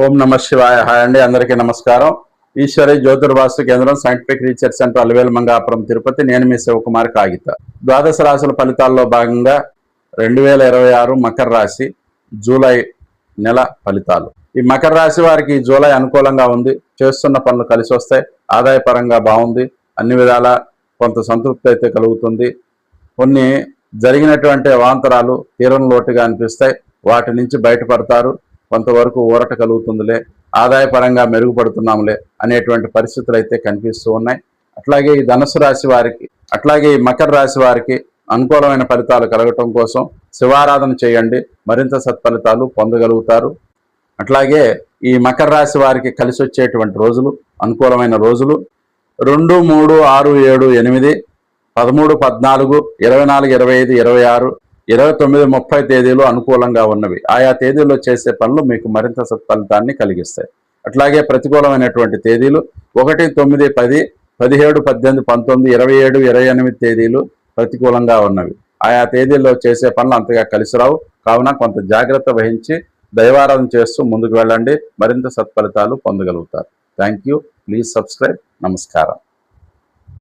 ఓం నమ శివాయ. హాయ్ అండి, అందరికీ నమస్కారం. ఈశ్వరి జ్యోతిర్వాస్తు కేంద్రం, scientific research centre, Alivelu Mangapuram, Tirupati. నేను మీ శివకుమార్ కాగిత. ద్వాదశ రాశుల ఫలితాల్లో భాగంగా 2026 మకర రాశి జూలై నెల ఫలితాలు. ఈ మకర రాశి వారికి జూలై అనుకూలంగా ఉంది. చేస్తున్న పనులు కలిసి వస్తాయి. ఆదాయపరంగా బాగుంది. అన్ని విధాల కొంత సంతృప్తి అయితే కలుగుతుంది. కొన్ని జరిగినటువంటి అవాంతరాలు తీరం లోటుగా అనిపిస్తాయి. వాటి నుంచి బయటపడతారు. కొంతవరకు ఊరట కలుగుతుందిలే, ఆదాయపరంగా మెరుగుపడుతున్నాంలే అనేటువంటి పరిస్థితులు అయితే కనిపిస్తూ ఉన్నాయి. అట్లాగే ఈ ధనుసు రాశి వారికి, అట్లాగే ఈ మకర రాశి వారికి అనుకూలమైన ఫలితాలు కలగటం కోసం శివారాధన చేయండి, మరింత సత్ఫలితాలు పొందగలుగుతారు. అట్లాగే ఈ మకర రాశి వారికి కలిసి వచ్చేటువంటి రోజులు, అనుకూలమైన రోజులు 2, 3, 6, 7, 8, 13, 14, 24, 25, 26, 29, 30 తేదీలు అనుకూలంగా ఉన్నవి. ఆయా తేదీల్లో చేసే పనులు మీకు మరింత సత్ఫలితాన్ని కలిగిస్తాయి. అట్లాగే ప్రతికూలమైనటువంటి తేదీలు 1, 9, 10, 17, 18, 19, 27, 28 తేదీలు ప్రతికూలంగా ఉన్నవి. ఆయా తేదీల్లో చేసే పనులు అంతగా కలిసి రావు. కావున కొంత జాగ్రత్త వహించి దైవారాధన చేస్తూ ముందుకు వెళ్ళండి, మరింత సత్ఫలితాలు పొందగలుగుతారు. Thank you. Please subscribe. నమస్కారం.